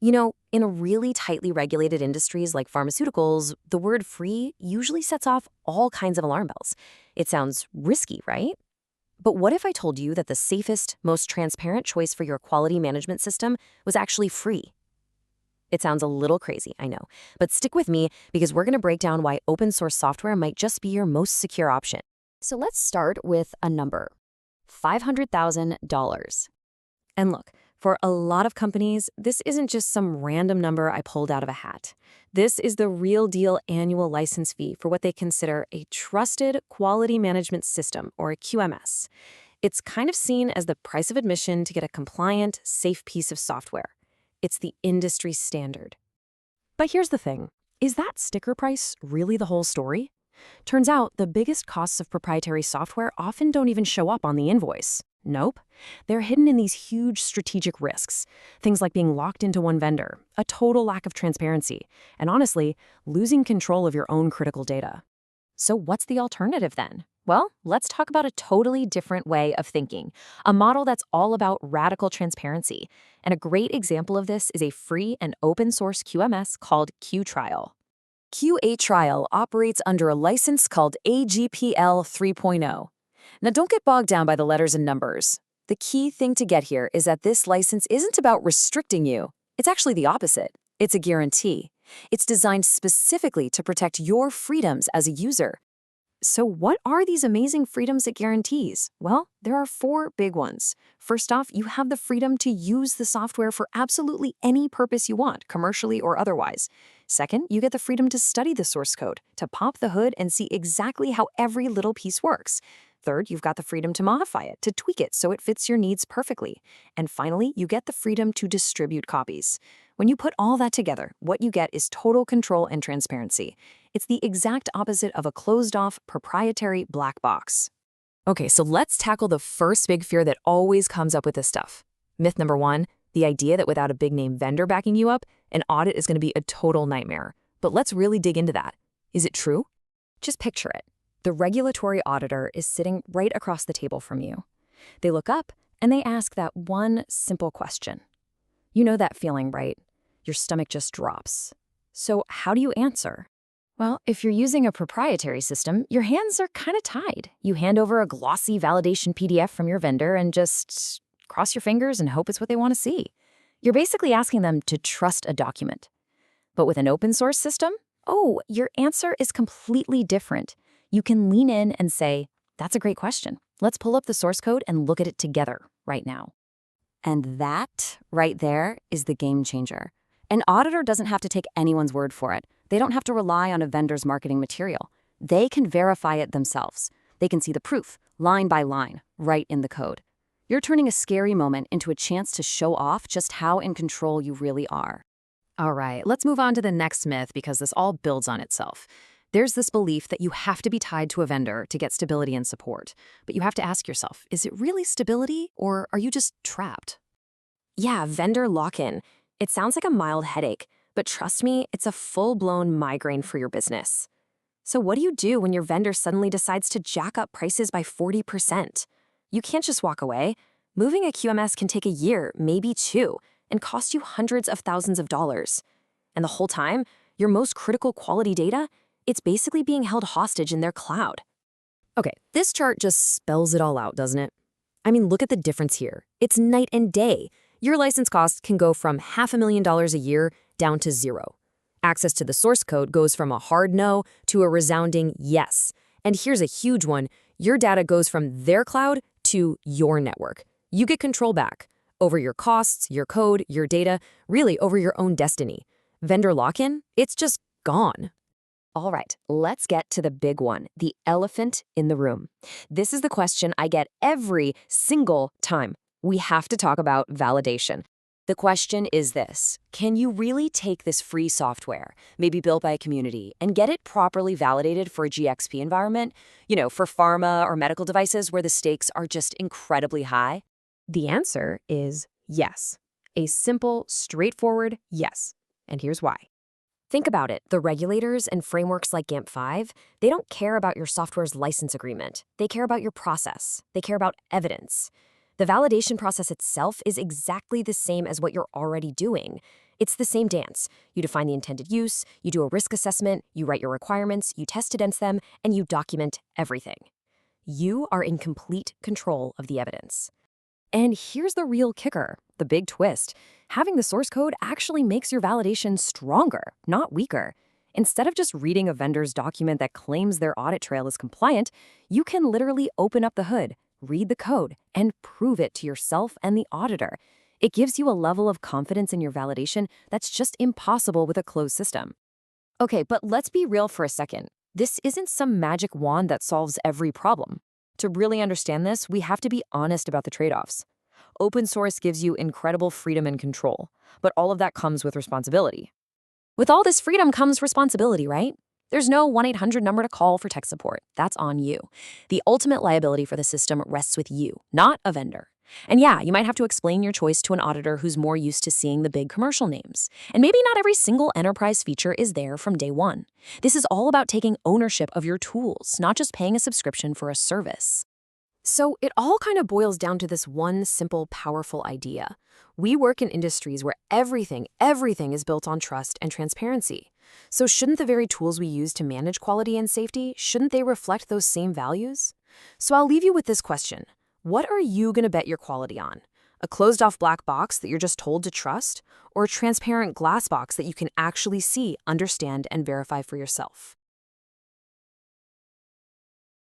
In really tightly regulated industries like pharmaceuticals, the word free usually sets off all kinds of alarm bells. It sounds risky, right? But what if I told you that the safest, most transparent choice for your quality management system was actually free? It sounds a little crazy, I know, but stick with me because we're going to break down why open source software might just be your most secure option. So let's start with a number, $500,000. And look, for a lot of companies, this isn't just some random number I pulled out of a hat. This is the real deal annual license fee for what they consider a trusted quality management system, or a QMS. It's kind of seen as the price of admission to get a compliant, safe piece of software. It's the industry standard. But here's the thing. Is that sticker price really the whole story? Turns out the biggest costs of proprietary software often don't even show up on the invoice. Nope. They're hidden in these huge strategic risks. Things like being locked into one vendor, a total lack of transparency, and honestly, losing control of your own critical data. So what's the alternative then? Well, let's talk about a totally different way of thinking, a model that's all about radical transparency. And a great example of this is a free and open source QMS called QTrial. QA-Trial operates under a license called AGPL 3.0. Now, don't get bogged down by the letters and numbers. The key thing to get here is that this license isn't about restricting you. It's actually the opposite. It's a guarantee. It's designed specifically to protect your freedoms as a user. So what are these amazing freedoms it guarantees? Well, there are 4 big ones. First off, you have the freedom to use the software for absolutely any purpose you want, commercially or otherwise. Second, you get the freedom to study the source code, to pop the hood and see exactly how every little piece works. Third, you've got the freedom to modify it, to tweak it so it fits your needs perfectly. And finally, you get the freedom to distribute copies. When you put all that together, what you get is total control and transparency. It's the exact opposite of a closed-off, proprietary black box. Okay, so let's tackle the first big fear that always comes up with this stuff. Myth number 1, the idea that without a big-name vendor backing you up, an audit is going to be a total nightmare. But let's really dig into that. Is it true? Just picture it. The regulatory auditor is sitting right across the table from you. They look up and they ask that one simple question. You know that feeling, right? Your stomach just drops. So how do you answer? Well, if you're using a proprietary system, your hands are kind of tied. You hand over a glossy validation PDF from your vendor and just cross your fingers and hope it's what they want to see. You're basically asking them to trust a document. But with an open source system, your answer is completely different. You can lean in and say, that's a great question. Let's pull up the source code and look at it together right now. And that right there is the game changer. An auditor doesn't have to take anyone's word for it. They don't have to rely on a vendor's marketing material. They can verify it themselves. They can see the proof, line by line, right in the code. You're turning a scary moment into a chance to show off just how in control you really are. All right, let's move on to the next myth because this all builds on itself. There's this belief that you have to be tied to a vendor to get stability and support. But you have to ask yourself, is it really stability or are you just trapped? Yeah, vendor lock-in. It sounds like a mild headache, but trust me, it's a full-blown migraine for your business. So what do you do when your vendor suddenly decides to jack up prices by 40%? You can't just walk away. Moving a QMS can take a year, maybe 2, and cost you hundreds of thousands of dollars. And the whole time, your most critical quality data, it's basically being held hostage in their cloud. Okay, this chart just spells it all out, doesn't it? I mean, look at the difference here. It's night and day. Your license cost can go from $500,000 a year down to 0. Access to the source code goes from a hard no to a resounding yes. And here's a huge one. Your data goes from their cloud to your network. You get control back over your costs, your code, your data, really over your own destiny. Vendor lock-in, it's just gone. All right, let's get to the big one, the elephant in the room. This is the question I get every single time. We have to talk about validation. The question is this: can you really take this free software, maybe built by a community, and get it properly validated for a GXP environment? For pharma or medical devices where the stakes are just incredibly high? The answer is yes. A simple, straightforward yes. And here's why. Think about it. The regulators and frameworks like GAMP5, they don't care about your software's license agreement. They care about your process. They care about evidence. The validation process itself is exactly the same as what you're already doing. It's the same dance. You define the intended use, you do a risk assessment, you write your requirements, you test against them, and you document everything. You are in complete control of the evidence. And here's the real kicker, the big twist. Having the source code actually makes your validation stronger, not weaker. Instead of just reading a vendor's document that claims their audit trail is compliant, you can literally open up the hood, read the code, and prove it to yourself and the auditor. It gives you a level of confidence in your validation that's just impossible with a closed system. Okay, but let's be real for a second. This isn't some magic wand that solves every problem. To really understand this, we have to be honest about the trade-offs. Open source gives you incredible freedom and control, but all of that comes with responsibility. With all this freedom comes responsibility, right? There's no 1-800 number to call for tech support. That's on you. The ultimate liability for the system rests with you, not a vendor. And yeah, you might have to explain your choice to an auditor who's more used to seeing the big commercial names. And maybe not every single enterprise feature is there from day one. This is all about taking ownership of your tools, not just paying a subscription for a service. So it all kind of boils down to this one simple, powerful idea. We work in industries where everything is built on trust and transparency. So shouldn't the very tools we use to manage quality and safety, shouldn't they reflect those same values? So I'll leave you with this question. What are you going to bet your quality on? A closed-off black box that you're just told to trust? Or a transparent glass box that you can actually see, understand, and verify for yourself?